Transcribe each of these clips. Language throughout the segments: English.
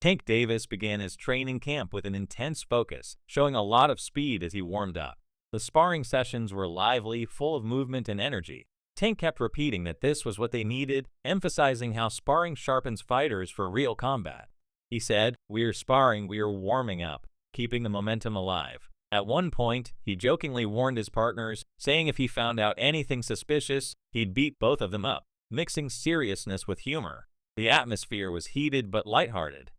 Tank Davis began his training camp with an intense focus, showing a lot of speed as he warmed up. The sparring sessions were lively, full of movement and energy. Tank kept repeating that this was what they needed, emphasizing how sparring sharpens fighters for real combat. He said, "We're sparring, we're warming up, keeping the momentum alive." At one point, he jokingly warned his partners, saying if he found out anything suspicious, he'd beat both of them up, mixing seriousness with humor. The atmosphere was heated but lighthearted.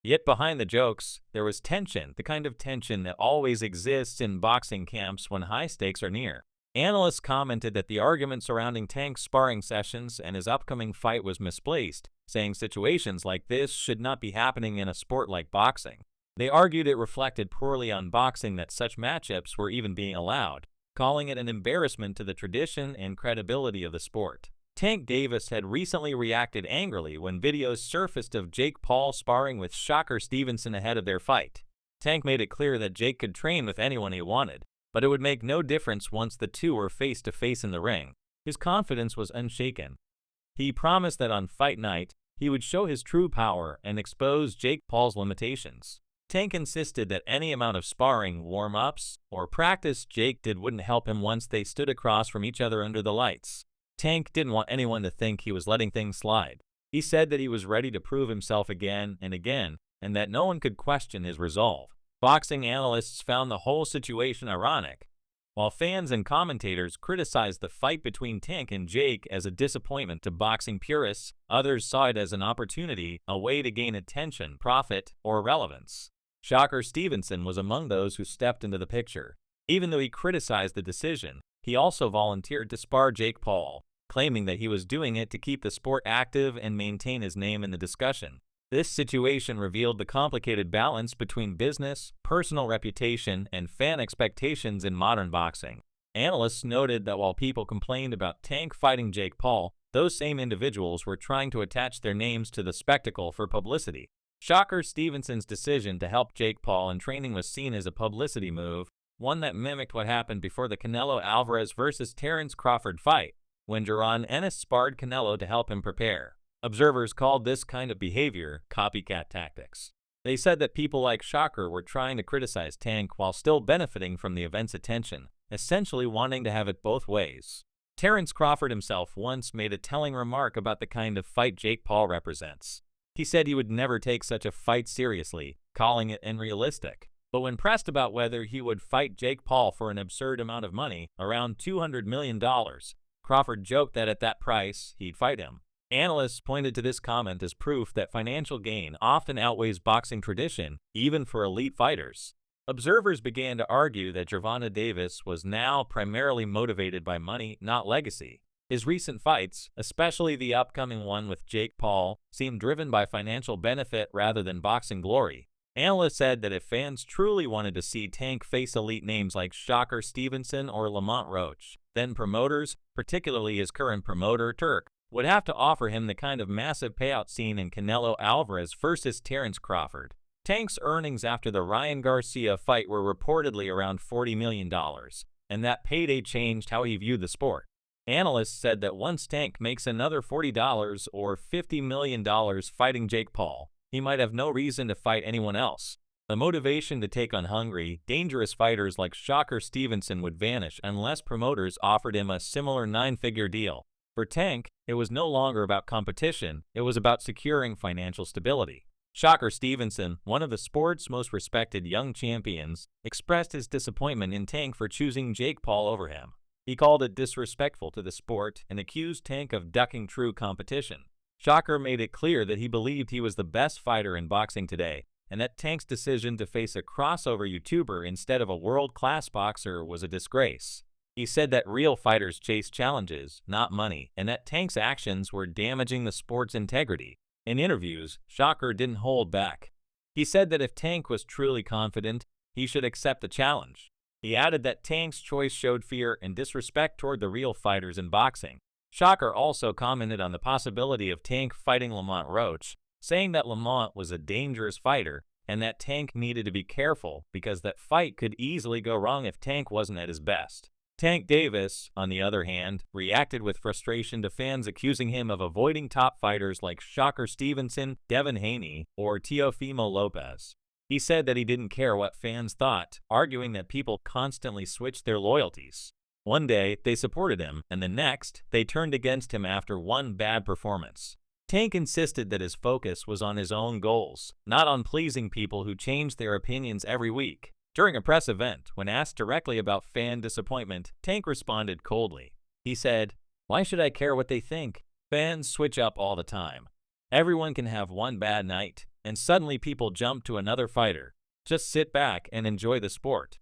Yet behind the jokes, there was tension, the kind of tension that always exists in boxing camps when high stakes are near. Analysts commented that the argument surrounding Tank's sparring sessions and his upcoming fight was misplaced, saying situations like this should not be happening in a sport like boxing. They argued it reflected poorly on boxing that such matchups were even being allowed, calling it an embarrassment to the tradition and credibility of the sport. Tank Davis had recently reacted angrily when videos surfaced of Jake Paul sparring with Shakur Stevenson ahead of their fight. Tank made it clear that Jake could train with anyone he wanted, but it would make no difference once the two were face-to-face in the ring. His confidence was unshaken. He promised that on fight night, he would show his true power and expose Jake Paul's limitations. Tank insisted that any amount of sparring, warm-ups, or practice Jake did wouldn't help him once they stood across from each other under the lights. Tank didn't want anyone to think he was letting things slide. He said that he was ready to prove himself again and again, and that no one could question his resolve. Boxing analysts found the whole situation ironic. While fans and commentators criticized the fight between Tank and Jake as a disappointment to boxing purists, others saw it as an opportunity, a way to gain attention, profit, or relevance. Shakur Stevenson was among those who stepped into the picture. Even though he criticized the decision, he also volunteered to spar Jake Paul, claiming that he was doing it to keep the sport active and maintain his name in the discussion. This situation revealed the complicated balance between business, personal reputation, and fan expectations in modern boxing. Analysts noted that while people complained about Tank fighting Jake Paul, those same individuals were trying to attach their names to the spectacle for publicity. Shakur Stevenson's decision to help Jake Paul in training was seen as a publicity move, one that mimicked what happened before the Canelo Alvarez vs. Terence Crawford fight, when Gervonta sparred Canelo to help him prepare. Observers called this kind of behavior copycat tactics. They said that people like Shakur were trying to criticize Tank while still benefiting from the event's attention, essentially wanting to have it both ways. Terence Crawford himself once made a telling remark about the kind of fight Jake Paul represents. He said he would never take such a fight seriously, calling it unrealistic. But when pressed about whether he would fight Jake Paul for an absurd amount of money, around $200 million, Crawford joked that at that price, he'd fight him. Analysts pointed to this comment as proof that financial gain often outweighs boxing tradition, even for elite fighters. Observers began to argue that Gervonta Davis was now primarily motivated by money, not legacy. His recent fights, especially the upcoming one with Jake Paul, seemed driven by financial benefit rather than boxing glory. Analysts said that if fans truly wanted to see Tank face elite names like Shakur Stevenson or Lamont Roach, then promoters, particularly his current promoter, Turk, would have to offer him the kind of massive payout seen in Canelo Alvarez vs. Terence Crawford. Tank's earnings after the Ryan Garcia fight were reportedly around $40 million, and that payday changed how he viewed the sport. Analysts said that once Tank makes another $40 or $50 million fighting Jake Paul, he might have no reason to fight anyone else. The motivation to take on hungry, dangerous fighters like Shakur Stevenson would vanish unless promoters offered him a similar nine-figure deal. For Tank, it was no longer about competition, it was about securing financial stability. Shakur Stevenson, one of the sport's most respected young champions, expressed his disappointment in Tank for choosing Jake Paul over him. He called it disrespectful to the sport and accused Tank of ducking true competition. Shakur made it clear that he believed he was the best fighter in boxing today, and that Tank's decision to face a crossover YouTuber instead of a world-class boxer was a disgrace. He said that real fighters chase challenges, not money, and that Tank's actions were damaging the sport's integrity. In interviews, Shakur didn't hold back. He said that if Tank was truly confident, he should accept the challenge. He added that Tank's choice showed fear and disrespect toward the real fighters in boxing. Shakur also commented on the possibility of Tank fighting Lamont Roach, saying that Lamont was a dangerous fighter and that Tank needed to be careful because that fight could easily go wrong if Tank wasn't at his best. Tank Davis, on the other hand, reacted with frustration to fans accusing him of avoiding top fighters like Shakur Stevenson, Devin Haney, or Teofimo Lopez. He said that he didn't care what fans thought, arguing that people constantly switched their loyalties. One day, they supported him, and the next, they turned against him after one bad performance. Tank insisted that his focus was on his own goals, not on pleasing people who changed their opinions every week. During a press event, when asked directly about fan disappointment, Tank responded coldly. He said, "Why should I care what they think? Fans switch up all the time. Everyone can have one bad night, and suddenly people jump to another fighter. Just sit back and enjoy the sport."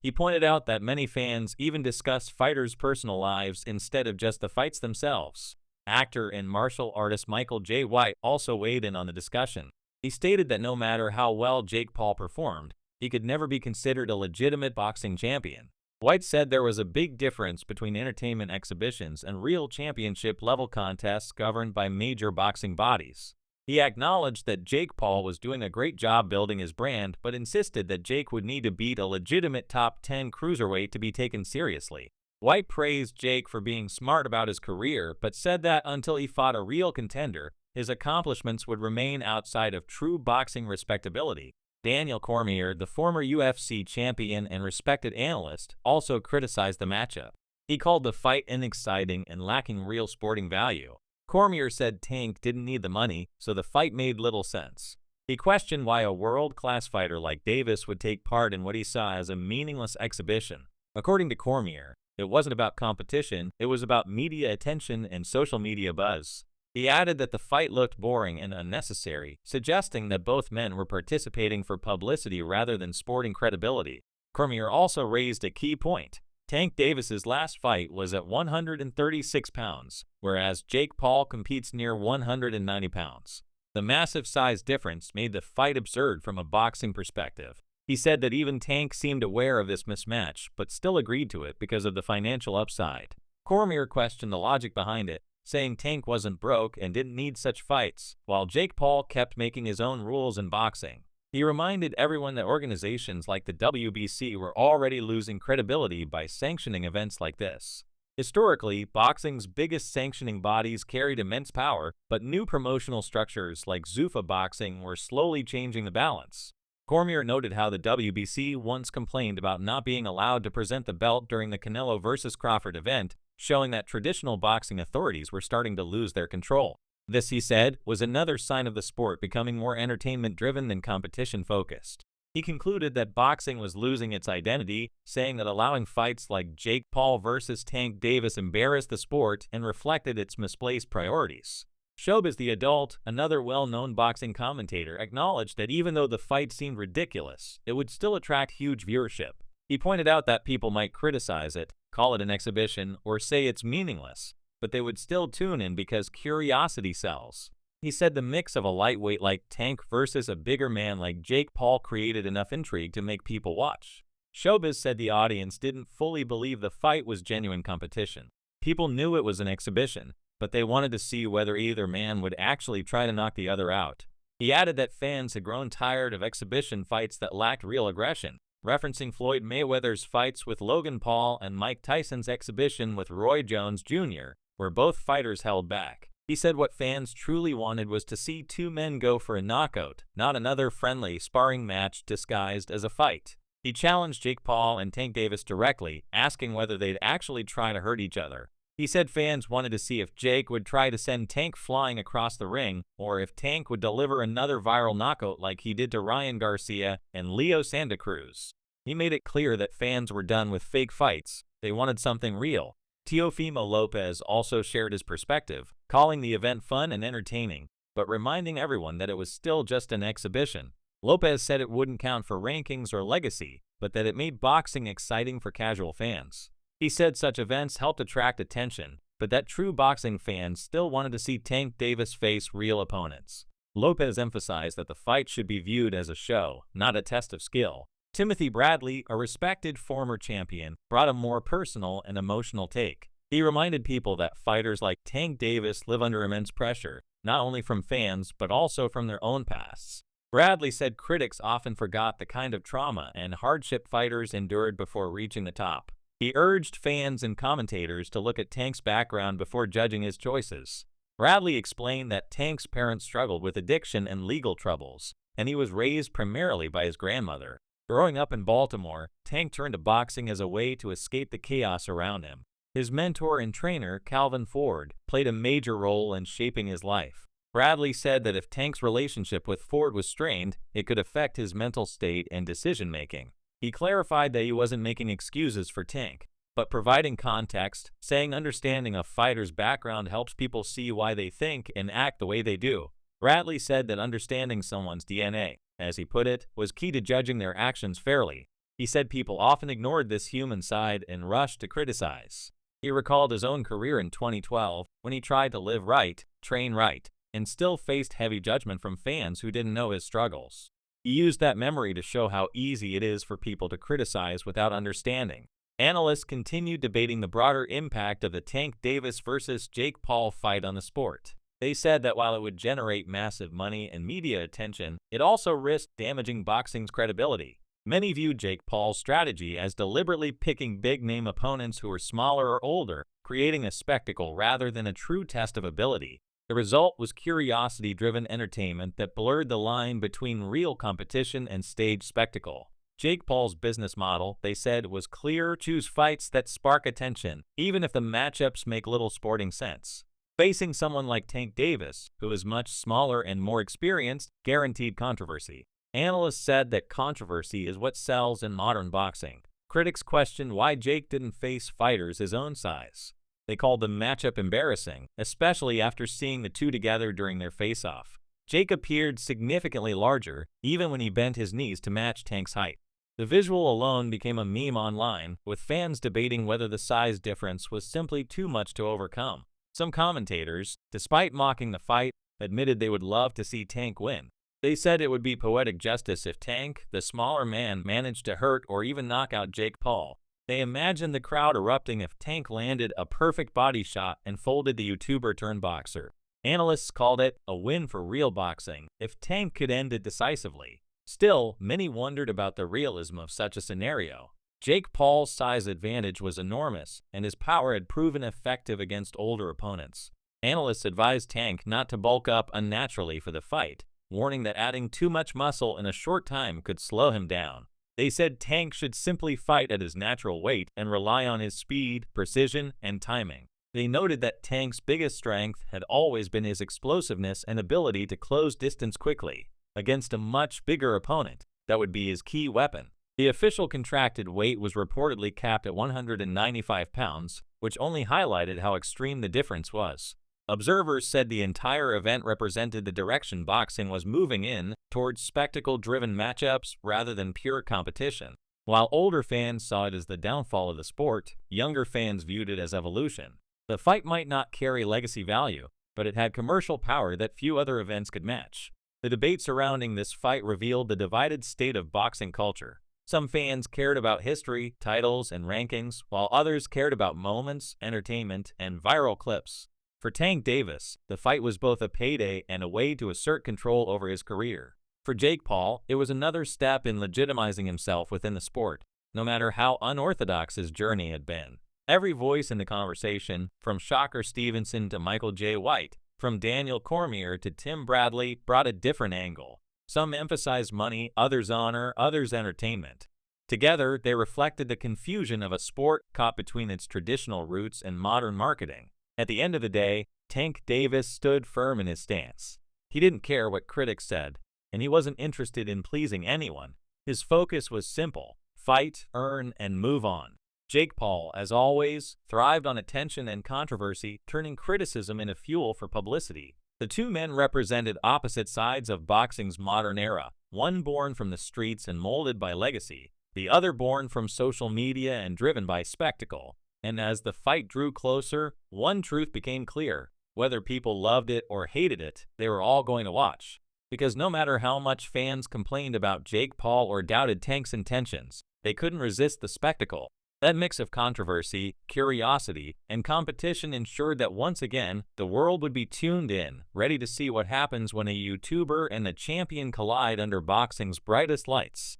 He pointed out that many fans even discuss fighters' personal lives instead of just the fights themselves. Actor and martial artist Michael J. White also weighed in on the discussion. He stated that no matter how well Jake Paul performed, he could never be considered a legitimate boxing champion. White said there was a big difference between entertainment exhibitions and real championship-level contests governed by major boxing bodies. He acknowledged that Jake Paul was doing a great job building his brand, but insisted that Jake would need to beat a legitimate top 10 cruiserweight to be taken seriously. White praised Jake for being smart about his career, but said that until he fought a real contender, his accomplishments would remain outside of true boxing respectability. Daniel Cormier, the former UFC champion and respected analyst, also criticized the matchup. He called the fight unexciting and lacking real sporting value. Cormier said Tank didn't need the money, so the fight made little sense. He questioned why a world-class fighter like Davis would take part in what he saw as a meaningless exhibition. According to Cormier, it wasn't about competition, it was about media attention and social media buzz. He added that the fight looked boring and unnecessary, suggesting that both men were participating for publicity rather than sporting credibility. Cormier also raised a key point. Tank Davis's last fight was at 136 pounds, whereas Jake Paul competes near 190 pounds. The massive size difference made the fight absurd from a boxing perspective. He said that even Tank seemed aware of this mismatch, but still agreed to it because of the financial upside. Cormier questioned the logic behind it, saying Tank wasn't broke and didn't need such fights, while Jake Paul kept making his own rules in boxing. He reminded everyone that organizations like the WBC were already losing credibility by sanctioning events like this. Historically, boxing's biggest sanctioning bodies carried immense power, but new promotional structures like Zuffa Boxing were slowly changing the balance. Cormier noted how the WBC once complained about not being allowed to present the belt during the Canelo vs. Crawford event, showing that traditional boxing authorities were starting to lose their control. This, he said, was another sign of the sport becoming more entertainment-driven than competition-focused. He concluded that boxing was losing its identity, saying that allowing fights like Jake Paul vs. Tank Davis embarrassed the sport and reflected its misplaced priorities. Showbiz the Adult, another well-known boxing commentator, acknowledged that even though the fight seemed ridiculous, it would still attract huge viewership. He pointed out that people might criticize it, call it an exhibition, or say it's meaningless, but they would still tune in because curiosity sells. He said the mix of a lightweight like Tank versus a bigger man like Jake Paul created enough intrigue to make people watch. Showbiz said the audience didn't fully believe the fight was genuine competition. People knew it was an exhibition, but they wanted to see whether either man would actually try to knock the other out. He added that fans had grown tired of exhibition fights that lacked real aggression, referencing Floyd Mayweather's fights with Logan Paul and Mike Tyson's exhibition with Roy Jones Jr., where both fighters held back. He said what fans truly wanted was to see two men go for a knockout, not another friendly sparring match disguised as a fight. He challenged Jake Paul and Tank Davis directly, asking whether they'd actually try to hurt each other. He said fans wanted to see if Jake would try to send Tank flying across the ring, or if Tank would deliver another viral knockout like he did to Ryan Garcia and Leo Santa Cruz. He made it clear that fans were done with fake fights. They wanted something real. Teofimo Lopez also shared his perspective, calling the event fun and entertaining, but reminding everyone that it was still just an exhibition. Lopez said it wouldn't count for rankings or legacy, but that it made boxing exciting for casual fans. He said such events helped attract attention, but that true boxing fans still wanted to see Tank Davis face real opponents. Lopez emphasized that the fight should be viewed as a show, not a test of skill. Timothy Bradley, a respected former champion, brought a more personal and emotional take. He reminded people that fighters like Tank Davis live under immense pressure, not only from fans but also from their own pasts. Bradley said critics often forgot the kind of trauma and hardship fighters endured before reaching the top. He urged fans and commentators to look at Tank's background before judging his choices. Bradley explained that Tank's parents struggled with addiction and legal troubles, and he was raised primarily by his grandmother. Growing up in Baltimore, Tank turned to boxing as a way to escape the chaos around him. His mentor and trainer, Calvin Ford, played a major role in shaping his life. Bradley said that if Tank's relationship with Ford was strained, it could affect his mental state and decision-making. He clarified that he wasn't making excuses for Tank, but providing context, saying understanding a fighter's background helps people see why they think and act the way they do. Bradley said that understanding someone's DNA, as he put it, was key to judging their actions fairly. He said people often ignored this human side and rushed to criticize. He recalled his own career in 2012 when he tried to live right, train right, and still faced heavy judgment from fans who didn't know his struggles. He used that memory to show how easy it is for people to criticize without understanding. Analysts continued debating the broader impact of the Tank Davis versus Jake Paul fight on the sport. They said that while it would generate massive money and media attention, it also risked damaging boxing's credibility. Many viewed Jake Paul's strategy as deliberately picking big-name opponents who were smaller or older, creating a spectacle rather than a true test of ability. The result was curiosity-driven entertainment that blurred the line between real competition and stage spectacle. Jake Paul's business model, they said, was clear: choose fights that spark attention, even if the matchups make little sporting sense. Facing someone like Tank Davis, who is much smaller and more experienced, guaranteed controversy. Analysts said that controversy is what sells in modern boxing. Critics questioned why Jake didn't face fighters his own size. They called the matchup embarrassing, especially after seeing the two together during their face-off. Jake appeared significantly larger, even when he bent his knees to match Tank's height. The visual alone became a meme online, with fans debating whether the size difference was simply too much to overcome. Some commentators, despite mocking the fight, admitted they would love to see Tank win. They said it would be poetic justice if Tank, the smaller man, managed to hurt or even knock out Jake Paul. They imagined the crowd erupting if Tank landed a perfect body shot and folded the YouTuber-turned-boxer. Analysts called it a win for real boxing if Tank could end it decisively. Still, many wondered about the realism of such a scenario. Jake Paul's size advantage was enormous, and his power had proven effective against older opponents. Analysts advised Tank not to bulk up unnaturally for the fight, warning that adding too much muscle in a short time could slow him down. They said Tank should simply fight at his natural weight and rely on his speed, precision, and timing. They noted that Tank's biggest strength had always been his explosiveness and ability to close distance quickly. Against a much bigger opponent, that would be his key weapon. The official contracted weight was reportedly capped at 195 pounds, which only highlighted how extreme the difference was. Observers said the entire event represented the direction boxing was moving in, towards spectacle-driven matchups rather than pure competition. While older fans saw it as the downfall of the sport, younger fans viewed it as evolution. The fight might not carry legacy value, but it had commercial power that few other events could match. The debate surrounding this fight revealed the divided state of boxing culture. Some fans cared about history, titles, and rankings, while others cared about moments, entertainment, and viral clips. For Tank Davis, the fight was both a payday and a way to assert control over his career. For Jake Paul, it was another step in legitimizing himself within the sport, no matter how unorthodox his journey had been. Every voice in the conversation, from Shakur Stevenson to Michael J. White, from Daniel Cormier to Tim Bradley, brought a different angle. Some emphasized money, others honor, others entertainment. Together, they reflected the confusion of a sport caught between its traditional roots and modern marketing. At the end of the day, Tank Davis stood firm in his stance. He didn't care what critics said, and he wasn't interested in pleasing anyone. His focus was simple: fight, earn, and move on. Jake Paul, as always, thrived on attention and controversy, turning criticism into fuel for publicity. The two men represented opposite sides of boxing's modern era, one born from the streets and molded by legacy, the other born from social media and driven by spectacle. And as the fight drew closer, one truth became clear: whether people loved it or hated it, they were all going to watch. Because no matter how much fans complained about Jake Paul or doubted Tank's intentions, they couldn't resist the spectacle. That mix of controversy, curiosity, and competition ensured that once again, the world would be tuned in, ready to see what happens when a YouTuber and a champion collide under boxing's brightest lights.